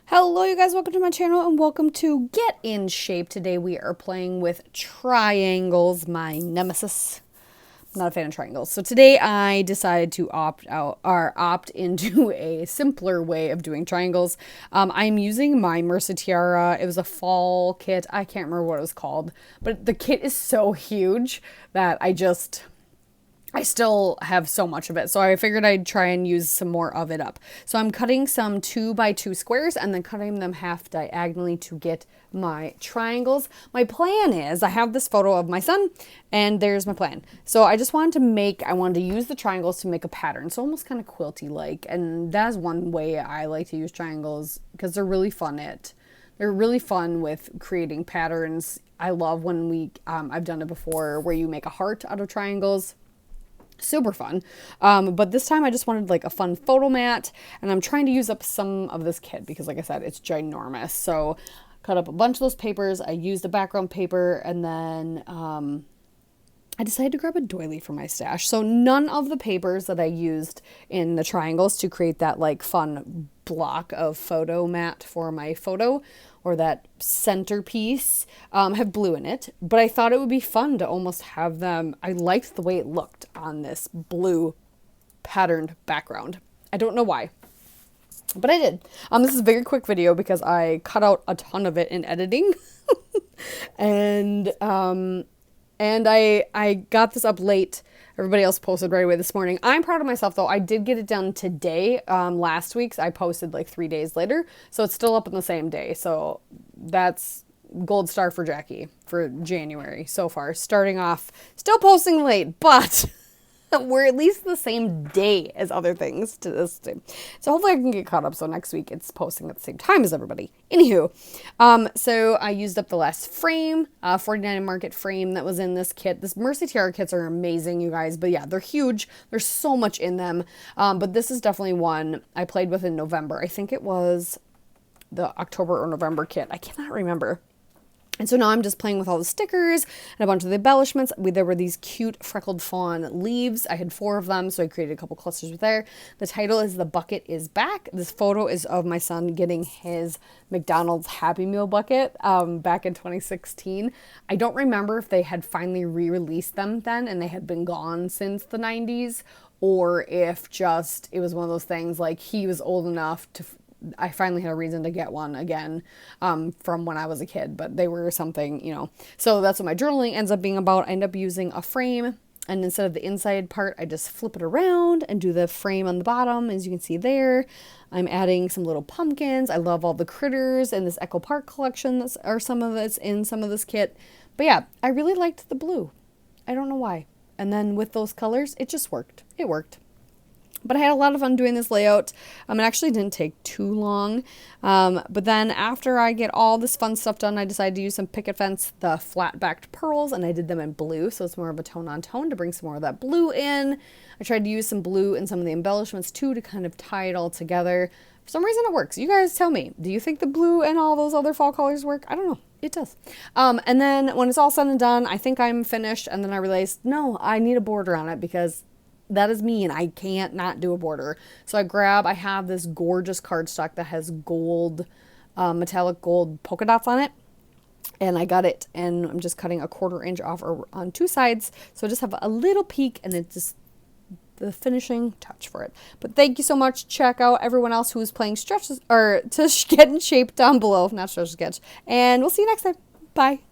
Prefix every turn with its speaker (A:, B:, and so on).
A: Hello you guys, welcome to my channel and welcome to Get in Shape. Today we are playing with triangles, my nemesis. I'm not a fan of triangles. So today I decided to opt into a simpler way of doing triangles. I'm using my Mercer Tiara. It was a fall kit. I can't remember what it was called, but the kit is so huge that I still have so much of it, so I figured I'd try and use some more of it up. So I'm cutting some 2x2 squares and then cutting them half diagonally to get my triangles. My plan is, I have this photo of my son, and there's my plan. So I wanted to use the triangles to make a pattern, so almost kind of quilty-like, and that's one way I like to use triangles because they're really fun with creating patterns. I love when I've done it before, where you make a heart out of triangles. Super fun. But this time I just wanted like a fun photo mat, and I'm trying to use up some of this kit because, like I said, it's ginormous. So cut up a bunch of those papers. I used the background paper, and then I decided to grab a doily for my stash. So none of the papers that I used in the triangles to create that like fun block of photo mat for my photo, or that centerpiece, have blue in it. But I thought it would be fun to almost have them. I liked the way it looked on this blue patterned background. I don't know why, but I did. This is a very quick video because I cut out a ton of it in editing. and I got this up late. Everybody else posted right away this morning. I'm proud of myself though. I did get it done today. Last week's I posted like 3 days later, so it's still up in the same day. So that's gold star for Jackie for January so far. Starting off, still posting late, but we're at least the same day as other things to this day. So hopefully I can get caught up. So next week it's posting at the same time as everybody. Anywho, so I used up the last frame, 49 Market frame that was in this kit. This Mercy Tiara kits are amazing, you guys. But yeah, they're huge. There's so much in them. But this is definitely one I played with in November. I think it was the October or November kit. I cannot remember. And so now I'm just playing with all the stickers and a bunch of the embellishments. There were these cute freckled fawn leaves. I had 4 of them, so I created a couple clusters with there. The title is The Bucket is Back. This photo is of my son getting his McDonald's Happy Meal bucket back in 2016. I don't remember if they had finally re-released them then and they had been gone since the 90s, or if just it was one of those things like he was old enough to... I finally had a reason to get one again from when I was a kid, but they were something, you know. So that's what my journaling ends up being about. I end up using a frame, and instead of the inside part, I just flip it around and do the frame on the bottom, as you can see there. I'm adding some little pumpkins. I love all the critters in this Echo Park collection some of it's in some of this kit. But yeah, I really liked the blue. I don't know why. And then with those colors, it just worked. It worked. But I had a lot of fun doing this layout. It actually didn't take too long. But then after I get all this fun stuff done, I decided to use some picket fence, the flat-backed pearls, and I did them in blue. So it's more of a tone-on-tone to bring some more of that blue in. I tried to use some blue in some of the embellishments too to kind of tie it all together. For some reason it works. You guys tell me. Do you think the blue and all those other fall colors work? I don't know. It does. And then when it's all said and done, I think I'm finished. And then I realized, no, I need a border on it because... that is me, and I can't not do a border. So I have this gorgeous cardstock that has gold, metallic gold polka dots on it. And I got it, and I'm just cutting a 1/4 inch off on 2 sides. So I just have a little peek, and it's just the finishing touch for it. But thank you so much. Check out everyone else who is playing stretches, or to get in shape down below. Not stretch sketch. And we'll see you next time. Bye.